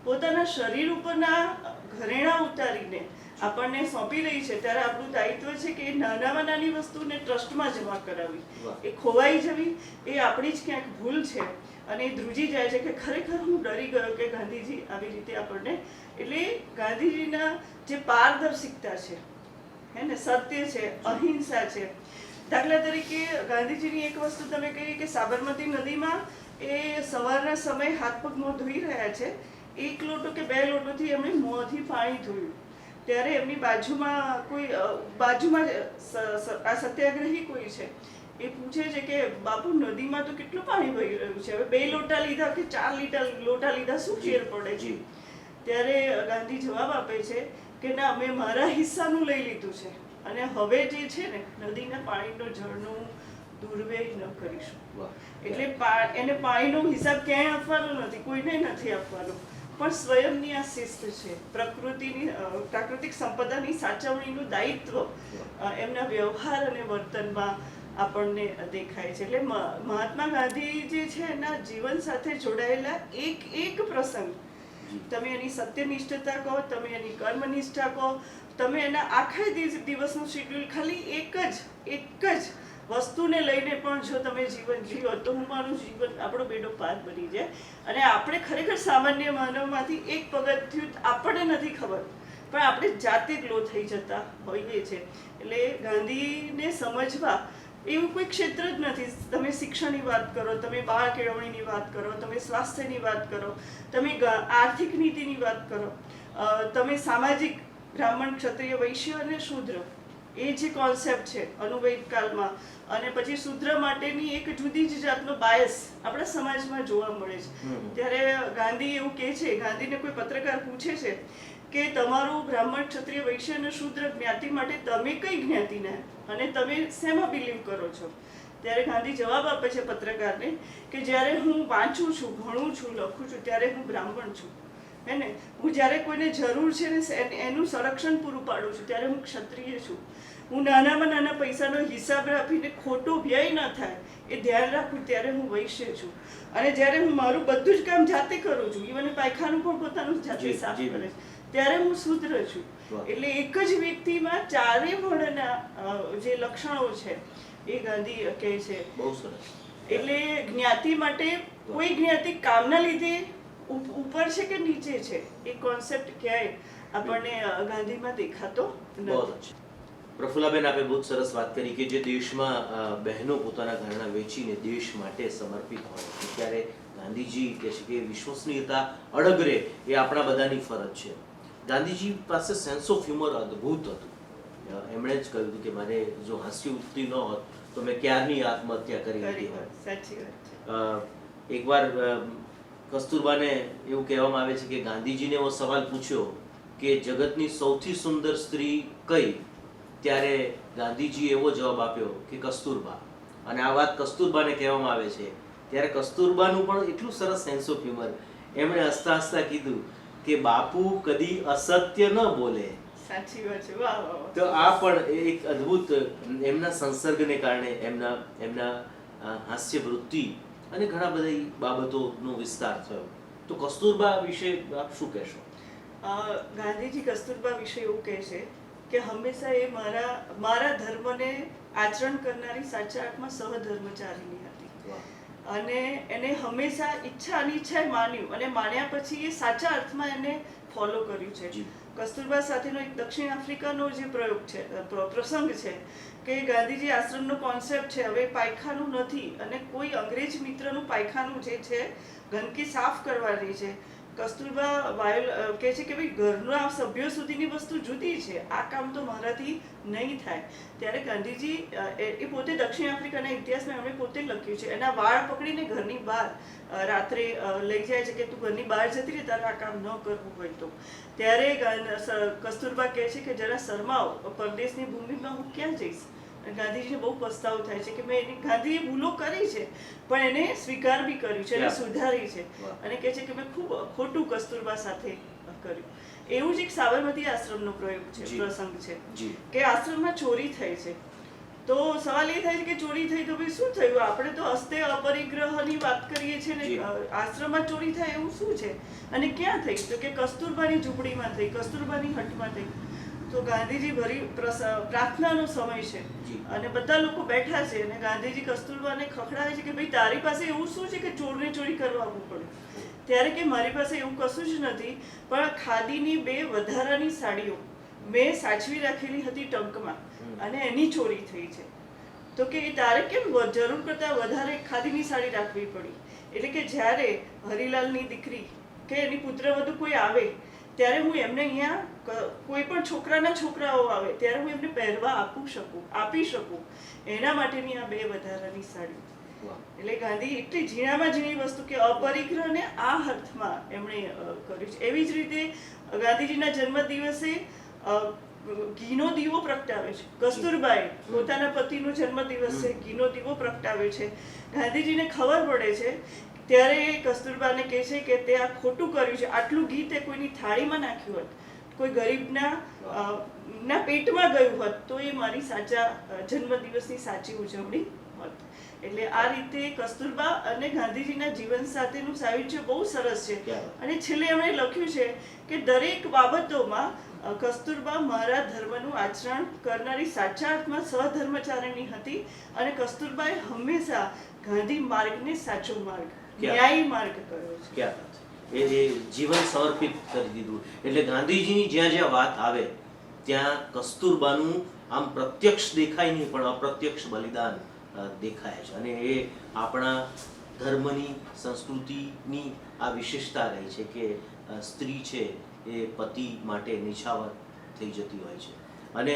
S2: પોતાના શરીર ઉપરના ઘરેણાં ઉતારીને આપણને સોંપી રહી છે ત્યારે આપણું દાયિત્વ છે કે એ નાનામાં નાની વસ્તુને ટ્રસ્ટમાં જમા કરાવવી. એ ખોવાઈ જવી એ આપણી જ ક્યાંક ભૂલ છે અને એ ધ્રુજી જાય છે કે ખરેખર હું ડરી ગયો કે ગાંધીજી આવી રીતે આપણને, એટલે ગાંધીજીના જે પારદર્શિકતા છે, હે ને, સત્ય છે, અહિંસા છે. દાખલા તરીકે ગાંધીજીની એક વસ્તુ તમે કહી કે સાબરમતી નદીમાં એ સવારના સમયે હાથ પગ મોં ધોઈ રહ્યા છે, 1 લોટો કે 2 લોટોથી એમણે મોંથી પાણી ધોયું. ત્યારે એમની બાજુમાં આ સત્યાગ્રહી કોઈ છે, એ પૂછે છે કે બાપુ નદીમાં તો કેટલું પાણી વહી રહ્યું છે, હવે 2 લોટા લીધા કે 4 લોટા લીધા શું ફેર પડે છે? ત્યારે ગાંધી જવાબ આપે છે કે ના, મેં મારા હિસ્સાનું લઈ લીધું છે અને હવે જે છે ને નદીના પાણીનો જળનું દુર્વ્યય ન કરીશું. એટલે એને પાણીનો હિસાબ ક્યાંય આપવાનો નથી, કોઈને નથી આપવાનો, પણ સ્વયંની આ શિસ્ત છે, પ્રાકૃતિક સંપદાની સાચવણીનું દાયિત્વ એમના વ્યવહાર અને વર્તનમાં આપણને દેખાય છે. એટલે મહાત્મા ગાંધી જે છે એના જીવન સાથે જોડાયેલા એક પ્રસંગ, તમે એની સત્યનિષ્ઠતા કહો, તમે એની કર્મનિષ્ઠા કહો, તમે એના આખા દિવસનું શેડ્યુલ ખાલી એક જ વસ્તુને લઈને પણ જો તમે જીવન જીવો તો હું મારું જીવન, આપણો બેડો પાર બની જાય. અને આપણે ખરેખર સામાન્ય માનવમાંથી એક પગથિયું આપણને નથી ખબર, પણ આપણે જાતે ગ્લો થઈ જતા હોઈએ છીએ. એટલે ગાંધીને સમજવા એવું કોઈ ક્ષેત્ર જ નથી. તમે શિક્ષણની વાત કરો, તમે બાળ કેળવણીની વાત કરો, તમે સ્વાસ્થ્યની વાત કરો, તમે આર્થિક નીતિની વાત કરો, તમે સામાજિક બ્રાહ્મણ, ક્ષત્રિય, વૈશ્ય અને શૂદ્ર, એ જે કોન્સેપ્ટ છે અનુવૈદ કાળમાં, અને પછી શૂદ્ર માટેની એક જુદી જ જાતનો બાયસ આપણા સમાજમાં જોવા મળે છે. ત્યારે ગાંધી એવું કહે છે, ગાંધીને કોઈ પત્રકાર પૂછે છે કે તમારું બ્રાહ્મણ, ક્ષત્રિય, વૈશ્ય અને શૂદ્ર જ્ઞાતિ માટે તમે કઈ જ્ઞાતિના અને તમે શેમાં બિલીવ કરો છો? ત્યારે ગાંધી જવાબ આપે છે પત્રકારને કે જ્યારે હું વાંચું છું, ભણું છું, લખું છું ત્યારે હું બ્રાહ્મણ છું, હે ને. હું જ્યારે કોઈને જરૂર છે ને એનું સંરક્ષણ પૂરું પાડું છું ત્યારે હું ક્ષત્રિય છું. હું નાનામાં નાના પૈસાનો હિસાબ રાખીને ખોટો વ્યય ન થાય એ ધ્યાન રાખું ત્યારે હું વૈશ્ય છું. અને જ્યારે હું મારું બધું જ કામ જાતે કરું છું, ઇવન પાયખાનું પણ પોતાનું જાતે સાફ કરે છે, ત્યારે હું શૂદ્ર છું. એટલે એક જ વ્યક્તિમાં ચારે વર્ણના જે લક્ષણો છે એ ગાંધી કહે છે.
S1: બહુ સરસ.
S2: એટલે જ્ઞાતિ માટે કોઈ જ્ઞાતિ કામના લીધે ઉપર છે કે નીચે છે એ કોન્સેપ્ટ ક્યાંય આપણને ગાંધીમાં દેખાતો નથી.
S1: પ્રફુલ્લાબેન, આપે બહુ સરસ વાત કરી કે જે દેશમાં બહેનો પોતાના ઘરના વેચીને દેશ માટે સમર્પિત હોય છે, ત્યારે ગાંધીજી કહે છે કે વિશ્વસનીયતા અડગ રહે એ આપણા બધાની ફરજ છે. ગાંધીજી પાસે સેન્સ ઓફ હ્યુમર અદ્ભુત હતું. એમણે જ કહ્યું હતું કે મારે જો હાસ્ય વૃત્તિ ન હોત તો મેં ક્યારની આત્મહત્યા કરી લીધી હોત.
S2: સાચી વાત છે.
S1: એકવાર કસ્તુરબાને એવું કહેવામાં આવે છે કે ગાંધીજીને એવો સવાલ પૂછ્યો કે જગતની સૌથી સુંદર સ્ત્રી કઈ? ત્યારે ગાંધીજીએ એવો જવાબ આપ્યો કે કસ્તુરબા. અને આ વાત કસ્તુરબાને કહેવામાં આવે છે. ત્યારે કસ્તુરબાનું પણ એટલું સરસ સેન્સ ઓફ હ્યુમર, એમણે હસતા હસતા કીધું કે બાપુ કદી અસત્ય ન બોલે.
S2: સાચી વાત છે. વાહ વાહ.
S1: તો આ પણ એક અદ્ભુત એમના સંસર્ગને કારણે એમના હાસ્ય વૃત્તિ અને ઘણા બધી બાબતોનો વિસ્તાર થયો. તો કસ્તુરબા વિશે આપ શું કહેશો?
S2: ગાંધીજી કસ્તુરબા વિશે એવું કહે છે કે હંમેશા એ મારા ધર્મને આચરણ કરનારી સાચા અર્થમાં સહધર્મચારીની હતી. અને એને હંમેશા ઈચ્છા અનિચ્છાએ માન્યું અને માન્યા પછી એ સાચા અર્થમાં એને ફોલો કર્યું છે. કસ્તુરબા સાથેનો એક દક્ષિણ આફ્રિકાનો જે પ્રસંગ છે કે ગાંધીજી આશ્રમનો કોન્સેપ્ટ છે, હવે પાયખાનું નથી અને કોઈ અંગ્રેજ મિત્રનું પાયખાનું જે છે ગંદકી સાફ કરવાની છે. કસ્તુરબા કહે છે કે ભાઈ ઘરના સભ્યો સુધીની વસ્તુ જુદી છે, આ કામ તો મારાથી નહીં થાય. ત્યારે ગાંધીજી એ પોતે દક્ષિણ આફ્રિકાના ઇતિહાસમાં એમણે પોતે લખ્યું છે, એના વાળ પકડીને ઘરની બહાર રાત્રે લઈ જાય છે કે તું ઘરની બહાર જતી રહે, તારે આ કામ ન કરવું હોય તો. ત્યારે કસ્તુરબા કહે છે કે જરા શરમાવ, પરદેશની ભૂમિમાં હું ક્યાં જઈશ? ગાંધીજીને બહુ પસ્તાવો થાય છે કે મેં ગાંધીએ ભૂલો કરી છે પણ એને સ્વીકાર બી કર્યું છે અને સુધારી છે. અને કહે છે કે મેં ખૂબ ખોટું કસ્તુરબા સાથે કર્યું. એવું જ એક સાબરમતી આશ્રમનો પ્રસંગ છે કે આશ્રમમાં ચોરી થઈ છે. તો સવાલ એ થાય છે કે ચોરી થઈ તો ભાઈ શું થયું? આપણે તો હસ્તે અપરિગ્રહની વાત કરીએ છીએ ને, આશ્રમમાં ચોરી થાય એવું શું છે? અને ક્યાં થઈ? તો કે કસ્તુરબાની ઝૂંપડીમાં થઈ, કસ્તુરબાની હટમાં થઈ. તો ગાંધીજી ભરી પ્રાર્થનાનો સમય છે
S1: જી.
S2: અને બધા લોકો બેઠા છે અને ગાંધીજી કસ્તુરબાને ખખડાવે છે કે ભાઈ તારી પાસે એવું શું છે કે ચોરને ચોરી કરવા આવવું પડે? ત્યારે કે મારી પાસે એવું કશું જ નથી, પણ ખાદીની 2 વધારાની સાડીઓ મેં સાચવી રાખેલી હતી ટંકમાં અને એની ચોરી થઈ છે. તો કે તારે કેમ જરૂર કરતાં વધારે ખાદીની સાડી રાખવી પડી? એટલે કે જ્યારે હરિલાલની દીકરી કે એની પુત્રવધુ કોઈ આવે ત્યારે હું એમને અહીંયા કોઈ પણ છોકરાના છોકરાઓ આવે ત્યારે હું એમને પહેરવા આપી શકું એના માટેની આ 2 વધારાની સાડી. એટલે ગાંધી એટલી ઝીણામાં ઝીણી વસ્તુ કે અપરિગ્રહને આ અર્થમાં એમણે કર્યું છે. એવી જ રીતે ગાંધીજીના જન્મદિવસે ઘીનો દીવો પ્રગટાવે છે. કસ્તુરબાએ પોતાના પતિનો જન્મદિવસ છે, ઘીનો દીવો પ્રગટાવે છે. ગાંધીજીને ખબર પડે છે ત્યારે એ કસ્તુરબાને કહે છે કે તે આ ખોટું કર્યું છે, આટલું ઘી તે કોઈની થાળીમાં નાખ્યું હોત, કોઈ ગરીબના ના પેટમાં ગયું હોત તો એ મારી સાચા જન્મદિવસની સાચી ઉજવણી હોત. એટલે આ રીતે કસ્તુરબા અને ગાંધીજીના જીવન સાથેનું સાહિત્ય બહુ સરસ છે. અને છેલ્લે એમણે લખ્યું છે કે દરેક બાબતોમાં કસ્તુરબા મારા ધર્મનું આચરણ કરનારી સાચા અર્થમાં સહધર્મચારિણી હતી અને કસ્તુરબાએ હંમેશા ગાંધી માર્ગને સાચો માર્ગ, ન્યાયી માર્ગ કર્યો છે.
S1: ક્યાં વાત છે! એ જીવન સમર્પિત કરી દીધું. એટલે ગાંધીજીની જ્યાં જ્યાં વાત આવે ત્યાં કસ્તુરબાનું આમ પ્રત્યક્ષ દેખાય નહીં પણ અપ્રત્યક્ષ બલિદાન દેખાય છે. અને એ આપણા ધર્મની સંસ્કૃતિની આ વિશેષતા રહી છે કે સ્ત્રી છે એ પતિ માટે નિછાવર થઈ જતી હોય છે. અને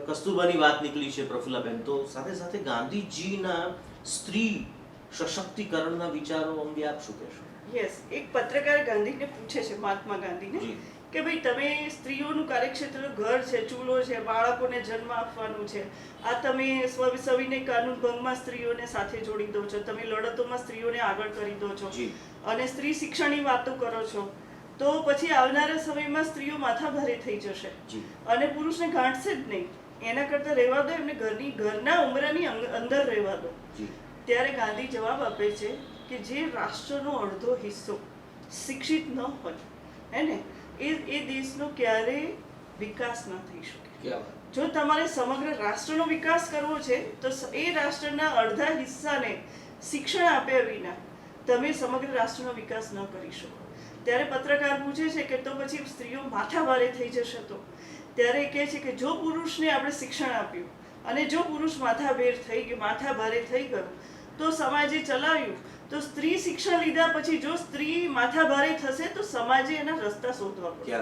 S1: કસ્તુરબાની વાત નીકળી છે પ્રફુલ્લાબેન, તો સાથે સાથે ગાંધીજીના સ્ત્રી સશક્તિકરણના વિચારો અંગે આપ શું કહેશો?
S2: યસ, એક પત્રકાર ગાંધીને પૂછે છે, મહાત્મા ગાંધીને, કે ભાઈ તમે સ્ત્રીઓનું કાર્યક્ષેત્ર ઘર છે, ચૂલો છે, બાળકોને જન્મ આપવાનું છે, આ તમે સવિનય કાનૂન ભંગમાં સ્ત્રીઓને સાથે જોડી દો છો, તમે લડતોમાં સ્ત્રીઓને આગળ કરી દો છો અને સ્ત્રી શિક્ષણની વાતો કરો છો, તો પછી આવનારા સમયમાં સ્ત્રીઓ માથાભારે થઈ જશે અને પુરુષને ગાંઠશે જ નહીં. એના કરતાં રહેવા દો એમને ઘરના ઉંબરાની અંદર રહેવા દો. ત્યારે ગાંધી જવાબ આપે છે કે જે રાષ્ટ્રનો અડધો હિસ્સો શિક્ષિત ન હોય હે ને એ દેશનો ક્યારેય વિકાસ ન થઈ શકે. જો તમારે સમગ્ર રાષ્ટ્રનો વિકાસ કરવો છે તો એ રાષ્ટ્રના અડધા હિસ્સાને શિક્ષણ આપ્યા વિના તમે સમગ્ર રાષ્ટ્રનો વિકાસ ન કરી શકો. ત્યારે પત્રકાર પૂછે છે કે તો પછી સ્ત્રીઓ માથાભારે થઈ જશે? તો ત્યારે કહે છે કે જો પુરુષને આપણે શિક્ષણ આપ્યું અને જો પુરુષ માથાભારે થઈ ગયો તો સમાજે ચલાવ્યું, તો સ્ત્રી શિક્ષણ લીધા પછી જો સ્ત્રી માથાભારે થશે તો સમાજે એના રસ્તા શોધવા પડશે.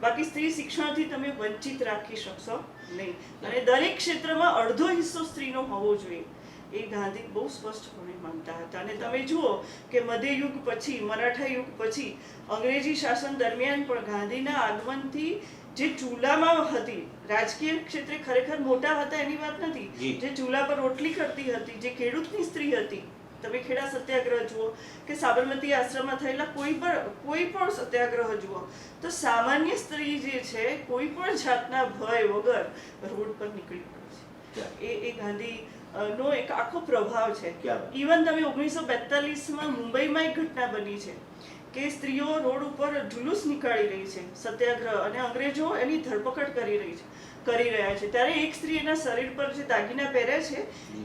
S2: બાકી સ્ત્રી શિક્ષણથી તમે વંચિત રાખી શકશો નહીં. અને દરેક ક્ષેત્રમાં અડધો હિસ્સો સ્ત્રીનો હોવો જોઈએ એ ગાંધી બહુ સ્પષ્ટપણે માનતા હતા. અને તમે જુઓ કે મધ્યયુગ પછી, મરાઠા યુગ પછી, અંગ્રેજી શાસન દરમિયાન પણ ગાંધીના આગમનથી જે ચૂલામાં હતી, રાજકીય ક્ષેત્રે ખરેખર મોટા હતા એની વાત નથી, જે ચૂલા પર રોટલી કરતી હતી, જે ખેડૂતની સ્ત્રી હતી, તમે ખેડા સત્યાગ્રહ જુઓ કે સાબરમતી આશ્રમમાં થયેલા કોઈ પણ સત્યાગ્રહ જુઓ, તો સામાન્ય સ્ત્રી જે છે કોઈ પણ જાતના ભય વગર રોડ પર નીકળી પડે છે. એ ગાંધી નો એક આખો પ્રભાવ છે. ઇવન તમે 1942માં મુંબઈમાં એક ઘટના બની છે કે સ્ત્રીઓ રોડ ઉપર જુલુસ નીકાળી રહી છે, સત્યાગ્રહ, અને અંગ્રેજો એની ધરપકડ કરી રહ્યા છે. ત્યારે એક સ્ત્રી એના શરીર પર જે દાગીના પહેર્યા છે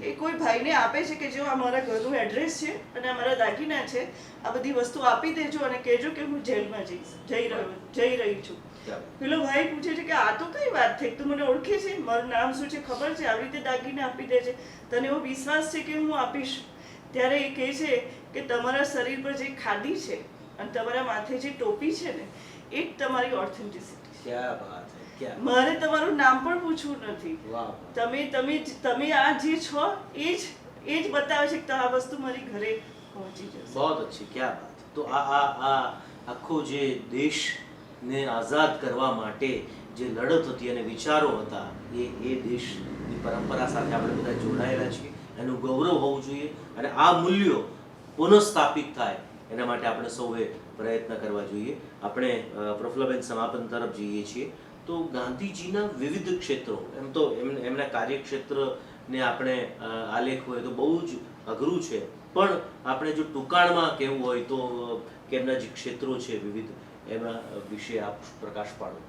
S2: એ કોઈ ભાઈને આપે છે કે જો આ મારા ઘરનું એડ્રેસ છે અને આ મારા દાગીના છે, આ બધી વસ્તુ આપી દેજો અને કહેજો કે હું જેલમાં જઈ રહી છું. પેલો ભાઈ પૂછે છે કે આ તો કઈ વાત થઈ, તું મને ઓળખે છે, મારું નામ શું છે, ખબર છે, આવી રીતે દાગીના આપી દે છે, તને એવો વિશ્વાસ છે કે હું આપીશ? ત્યારે એ કહે છે કે તમારા શરીર પર જે ખાદી છે અને તમારા માથે જે ટોપી છે ને એ જ તમારી ઓથેન્ટિસિટી છે. મારે તમારું નામ પણ પૂછવું નથી, તમે આ જે છો એ જ બતાવે છે કે આ વસ્તુ મારી ઘરે પહોંચી જશે.
S1: બહુ અચ્છી, ક્યાં બાત. તો આ આખો જે દેશને આઝાદ કરવા માટે જે લડત હતી અને વિચારો હતા એ દેશની પરંપરા સાથે આપણે બધા જોડાયેલા છીએ, એનું ગૌરવ હોવું જોઈએ અને આ મૂલ્યો પુનઃસ્થાપિત થાય એના માટે આપણે સૌએ પ્રયત્ન કરવા જોઈએ. આપણે પ્રફુલ્લાબેન સમાપન તરફ જઈએ છીએ. તો ગાંધીજીના વિવિધ ક્ષેત્રો, એમ તો એમના કાર્યક્ષેત્રને આપણે આલેખ હોય તો બહુ જ અઘરું છે, પણ આપણે જો ટૂંકાણમાં કહેવું હોય તો કે એમના જે ક્ષેત્રો છે વિવિધ, એના વિશે આપ પ્રકાશ પાડો.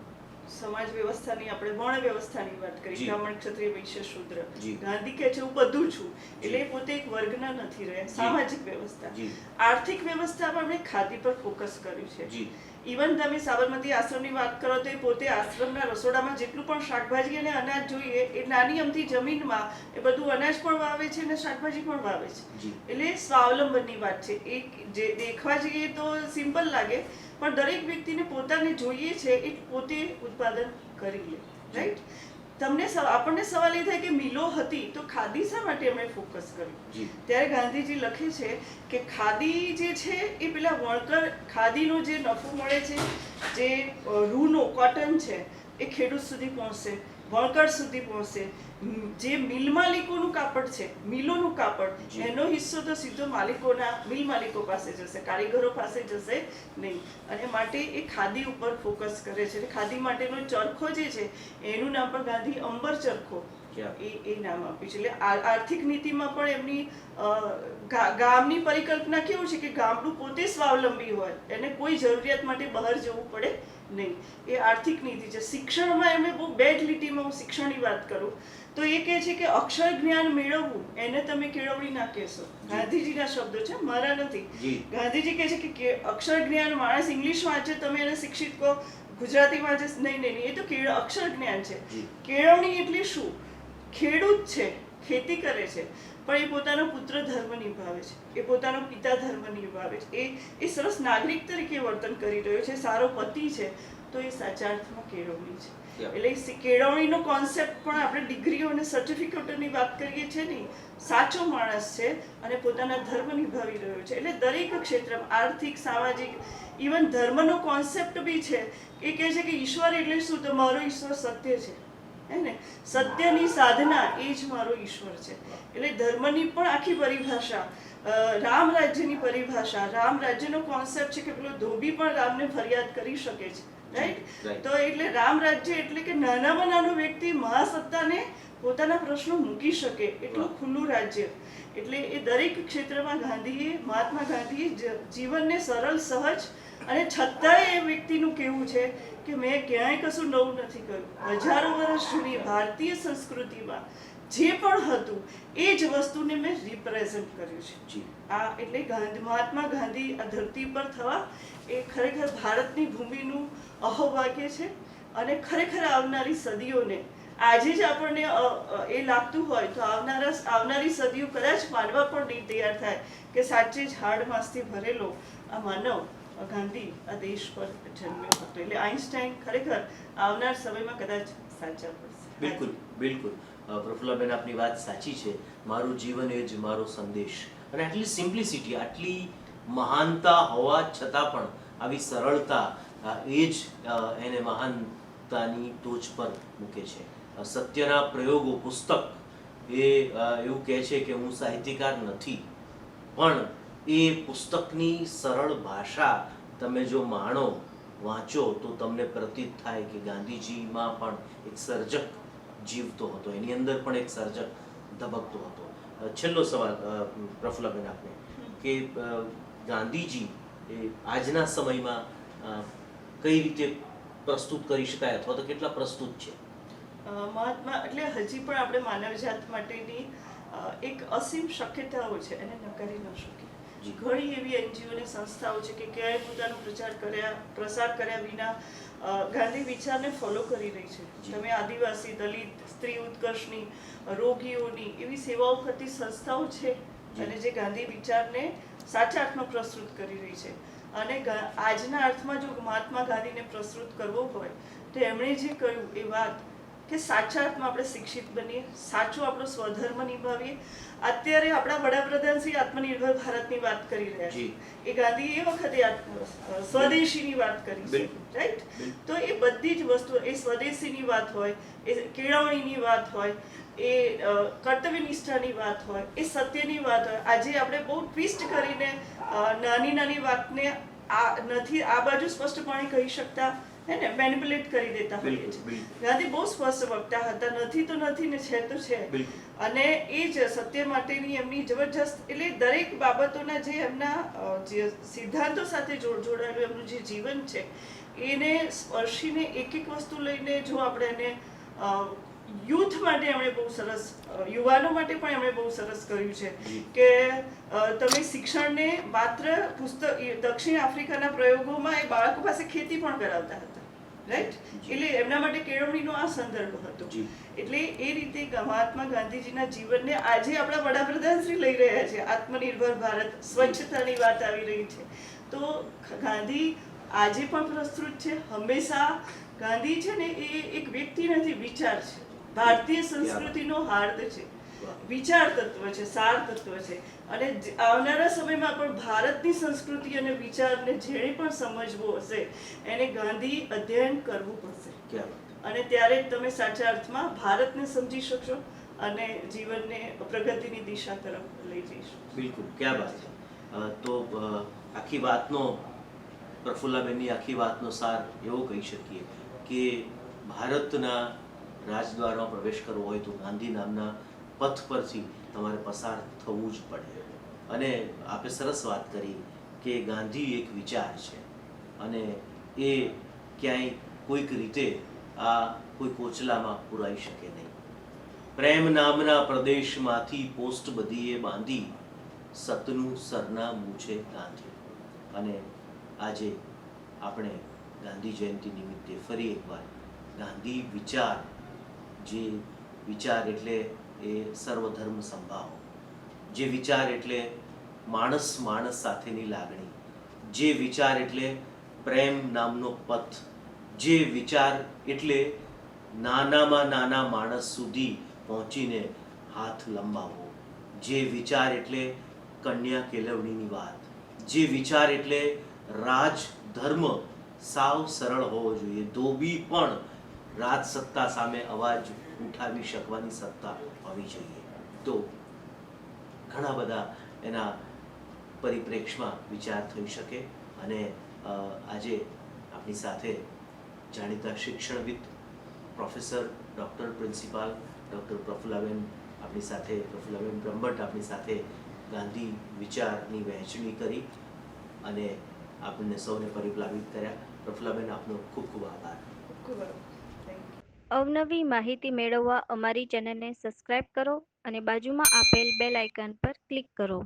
S2: સમાજ વ્યવસ્થાની, આપણે વર્ણ વ્યવસ્થાની વાત કરી,
S1: જી.
S2: બ્રાહ્મણ, ક્ષત્રિય, વૈશ્ય, શૂદ્ર.
S1: જી.
S2: ગાંધી કહે છે હું બધું છું, એટલે
S1: જી.
S2: એ પોતે એક વર્ગના નથી રહ્યા.
S1: જી.
S2: સામાજિક વ્યવસ્થા,
S1: જી.
S2: આર્થિક વ્યવસ્થામાં આપણે ખાદી પર ફોકસ કર્યું છે.
S1: જી.
S2: ઇવન તમે સાબરમતી આશ્રમની વાત કરો તો એ પોતે આશ્રમના રસોડામાં જેટલું પણ શાકભાજી અને અનાજ જોઈએ એ નાની અમથી જમીનમાં એ બધું અનાજ પણ વાવે છે અને શાકભાજી પણ વાવે છે.
S1: જી.
S2: એટલે સ્વાવલંબનની વાત છે. એ જે દેખવા જઈએ તો સિમ્પલ લાગે, પણ દરેક વ્યક્તિને પોતાને જોઈએ છે એ પોતે ઉત્પાદન કરી લે. રાઈટ? આપણને સવાલ એ થાય કે મિલો હતી તો ખાદી શા માટે એમણે ફોકસ કર્યું?
S1: જી.
S2: ત્યારે ગાંધીજી લખે છે કે ખાદી જે છે એ પેલા વણકર, ખાદીનો જે નફો મળે છે, જે રૂનો કોટન છે એ ખેડૂત સુધી પહોંચશે, વણકર સુધી પહોંચશે. જે મિલ માલિકોનું કાપડ છે, મિલોનું કાપડ,
S1: જી.
S2: એનો હિસ્સો તો સીધો માલિકોના, મિલ માલિકો પાસે જશે, કારીગરો પાસે જશે નહીં. અને માટે એ ખાદી ઉપર ફોકસ કરે છે. ખાદી માટેનો ચરખો જે છે એનું નામ પણ ગાંધી અંબર ચરખો એ નામ આપ્યું છે. એટલે આર્થિક નીતિમાં પણ એમની ગામની પરિકલ્પના કેવું છે કે ગામડું પોતે સ્વાવલંબી હોય, એને કોઈ જરૂરિયાત માટે બહાર જવું પડે નહીં. એ આર્થિક નીતિ છે. શિક્ષણમાં એમણે બહુ બેડ લીટીમાં, હું શિક્ષણની વાત કરું તો એ કહે છે કે અક્ષર જ્ઞાન મેળવવું એને તમે કેળવણી ના કહેશો. ગાંધીજીના શબ્દો છે, મારા નથી. ગાંધીજી કહે છે કે અક્ષર જ્ઞાન, માણસ ઇંગ્લિશ વાંચે તમે એને શિક્ષિત કહો, ગુજરાતી વાંચે, નહીં નહીં, એ તો અક્ષર જ્ઞાન છે. કેળવણી એટલે શું? ખેડૂત છે, ખેતી કરે છે, પણ એ પોતાનો પુત્ર ધર્મ નિભાવે છે, એ પોતાનો પિતા ધર્મ નિભાવે છે, એ સરસ નાગરિક તરીકે વર્તન કરી રહ્યો છે, સારો પતિ છે, તો એ સાચા અર્થમાં કેળવણી છે. એટલે કેળવણીનો કોન્સેપ્ટ પણ આપણે ડિગ્રીઓ અને સર્ટિફિકેટોની વાત કરીએ છીએ નહીં, સાચો માણસ છે અને પોતાના ધર્મ નિભાવી રહ્યો છે. એટલે દરેક ક્ષેત્રમાં, આર્થિક, સામાજિક, ઇવન ધર્મનો કોન્સેપ્ટ બી છે. એ કહે છે કે ઈશ્વર એટલે શું? તો મારો ઈશ્વર સત્ય છે, હે ને? સત્યની સાધના એ જ મારો ઈશ્વર છે. એટલે ધર્મની પણ આખી પરિભાષા, રામ રાજ્યની પરિભાષા, રામ રાજ્યનો કોન્સેપ્ટ છે કે પેલો ધોબી પણ રામને ફરિયાદ કરી શકે છે. રાઈટ? તો એટલે રામ રાજ્ય એટલે કે નાનામાં નાનો વ્યક્તિ મહાસત્તાને પોતાના પ્રશ્નો મૂકી શકે એટલું ખુલ્લું રાજ્ય. એટલે એ દરેક ક્ષેત્રમાં ગાંધીએ, મહાત્મા ગાંધીએ જીવનને સરળ, સહજ, અને છતાંય એ વ્યક્તિનું કહેવું છે કે મેં ક્યાંય કશું નવું નથી કર્યું. હજારો વર્ષ જૂની ભારતીય સંસ્કૃતિમાં જે પણ હતું એ જ વસ્તુને મેં રિપ્રેઝન્ટ કર્યું છે. આ એટલે મહાત્મા ગાંધી આ ધરતી પર થવા એ ખરેખર ભારતની ભૂમિનું અહોભાગ્ય છે. અને ખરેખર આવનારી સદીઓને, આજે જ આપણને એ લાગતું હોય તો આવનારી સદીઓ કદાચ માનવા પણ નહીં તૈયાર થાય કે સાચે જ હાડ માંસથી ભરેલો આ માનવ ગાંધી આ દેશ પર જન્મ્યો હતો. એટલે આઈન્સ્ટાઈન ખરેખર આવનાર સમયમાં કદાચ સાચા પડશે.
S1: બિલકુલ, બિલકુલ. પ્રફુલ્લાબેન, આપની વાત સાચી છે. મારું જીવન એ જ મારો સંદેશ. અને આટલી સિમ્પ્લિસિટી, આટલી મહાનતા હોવા છતાં પણ આવી સરળતા એ જ એને મહાનતાની ટોચ પર મૂકે છે. સત્યના પ્રયોગો પુસ્તક એ એવું કહે છે કે હું સાહિત્યકાર નથી, પણ એ પુસ્તકની સરળ ભાષા તમે જો માણો, વાંચો, તો તમને પ્રતીત થાય કે ગાંધીજીમાં પણ એક સર્જક જીવતો હતો, એની અંદર પણ એક સર્જક ધબકતો હતો. છેલ્લો સવાલ પ્રફુલ્લાબેન આપને, કે ગાંધીજી એ આજના સમયમાં કઈ રીતે પ્રસ્તુત કરી શકાય અથવા તો કેટલા પ્રસ્તુત છે?
S2: મહાત્મા એટલે હજી પણ આપણે માનવજાત માટેની એક અસીમ શક્યતાઓ છે, એને નકારી ન શકીએ. ઘણી એવી એનજીઓ અને સંસ્થાઓ છે કે ક્યાંય પોતાનો પ્રસાર કર્યા વિના ગાંધી વિચારને ફોલો કરી રહી છે. તમે આદિવાસી, દલિત, સ્ત્રી ઉત્કર્ષની, રોગીઓની એવી સેવાઓ કરતી સંસ્થાઓ છે અને જે ગાંધી વિચારને સાચા અર્થમાં પ્રસ્તુત કરી રહી છે. અને આજના અર્થમાં જો મહાત્મા ગાંધીને પ્રસ્તુત કરવો હોય તો એમણે જે કહ્યું એ વાત કે સાચા અર્થમાં આપણે શિક્ષિત બનીએ, સાચો આપણો સ્વધર્મ નિભાવીએ. અત્યારે આપણા વડાપ્રધાન શ્રી આત્મનિર્ભર ભારતની વાત કરી રહ્યા છે. એ ગાંધી એ વખતે સ્વદેશીની વાત કરી છે. રાઈટ? તો એ બધી જ વસ્તુ, એ સ્વદેશીની વાત હોય, એ કેળવણીની વાત હોય, એ કર્તવ્યનિષ્ઠાની વાત હોય, એ સત્યની વાત હોય. આજે આપણે બહુ ટ્વિસ્ટ કરીને નાની નાની વાતને આ બાજુ સ્પષ્ટપણે કહી શકતા હે ને મેનિપ્યુલેટ કરી દેતા હોઈએ
S1: બિલકુલ,
S2: છીએ.
S1: બિલકુલ.
S2: ગાંધી બહુ સ્પષ્ટ વક્તા હતા, નથી તો નથી ને છે તો છે.
S1: બિલકુલ.
S2: અને એ જ સત્ય માટેની એમની જબરજસ્ત, એટલે દરેક બાબતોના જે એમના જે સિદ્ધાંતો સાથે જોડાયેલું એમનું જે જીવન છે એને સ્પર્શીને એક એક વસ્તુ લઈને જો આપણે એને યુથ માટે એમણે બહુ સરસ, યુવાનો માટે પણ એમણે બહુ સરસ કર્યું છે
S1: જી.
S2: કે તમે શિક્ષણને માત્ર દક્ષિણ આફ્રિકાના પ્રયોગોમાં એ બાળકો પાસે ખેતી પણ કરાવતા હતા, રાઈટ?
S1: જી.
S2: એટલે એમના માટે કેળવણીનો આ સંદર્ભ હતો.
S1: જી.
S2: એટલે એ રીતે મહાત્મા ગાંધીજીના જીવનને આજે આપણા વડાપ્રધાન શ્રી લઈ રહ્યા છે. આત્મનિર્ભર ભારત, સ્વચ્છતાની વાત આવી રહી છે. તો ગાંધી આજે પણ પ્રસ્તુત છે. હંમેશા ગાંધી છે ને એ એક વ્યક્તિ નથી, વિચાર છે. ભારતીય સંસ્કૃતિનો હાર્દ છે, વિચાર તત્વ છે, સાર તત્વ છે. અને આવનારા સમયમાં પણ ભારતની સંસ્કૃતિ અને વિચારને જેણે પણ સમજવો હશે એને ગાંધી અધ્યયન કરવું પડશે. અને ત્યારે જ તમે સાચા અર્થમાં ભારતને સમજી શકશો અને જીવનને પ્રગતિની દિશા તરફ લઈ જઈશું.
S1: બિલકુલ, ક્યાં વાત છે. તો આખી વાતનો, પ્રફુલ્લાબેનની આખી વાતનો સાર એવો કહી શકીએ કે ભારતના રાજદ્વારમાં પ્રવેશ કરવો હોય તો ગાંધી નામના પથ પરથી તમારે પસાર થવું જ પડે. અને આપે સરસ વાત કરી કે ગાંધી એક વિચાર છે અને એ ક્યાંય કોઈક રીતે આ કોઈ કોચલામાં પુરાઈ શકે નહીં. પ્રેમ નામના પ્રદેશમાંથી પોસ્ટ બધીએ બાંધી, સતનું સરનામું છે ગાંધી. અને આજે આપણે ગાંધી જયંતિ નિમિત્તે ફરી એકવાર ગાંધી વિચાર, જે વિચાર એટલે એ સર્વધર્મ સંભાવ, જે વિચાર એટલે માણસ માણસ સાથેની લાગણી, જે વિચાર એટલે પ્રેમ નામનો પથ, જે વિચાર એટલે નાનામાં નાના માણસ સુધી પહોંચીને હાથ લંબાવવો, જે વિચાર એટલે કન્યા કેળવણીની વાત, જે વિચાર એટલે રાજ ધર્મ સાવ સરળ હોવો જોઈએ, ધોબી પણ રાજસત્તા સામે અવાજ ઉઠાવી શકવાની સત્તા હોવી જોઈએ. તો ઘણા બધા એના પરિપ્રેક્ષમાં વિચાર થઈ શકે. અને આજે આપણી સાથે જાણીતા શિક્ષણવિદ, professor, doctor, principal doctor Prafullaben આપણી સાથે, પ્રફુલ્લાબેન બ્રહ્મભટ્ટ આપણી સાથે ગાંધી વિચારની વહેંચણી કરી અને આપણને સૌને પરિપ્લાવિત કર્યા. પ્રફુલ્લાબેન, આપનો ખૂબ ખૂબ આભાર.
S2: ખૂબ આભાર. Thank you.
S3: અવનવી માહિતી મેળવવા અમારી ચેનલને સબસ્ક્રાઇબ કરો અને બાજુમાં આપેલ બેલ આઇકન પર ક્લિક કરો.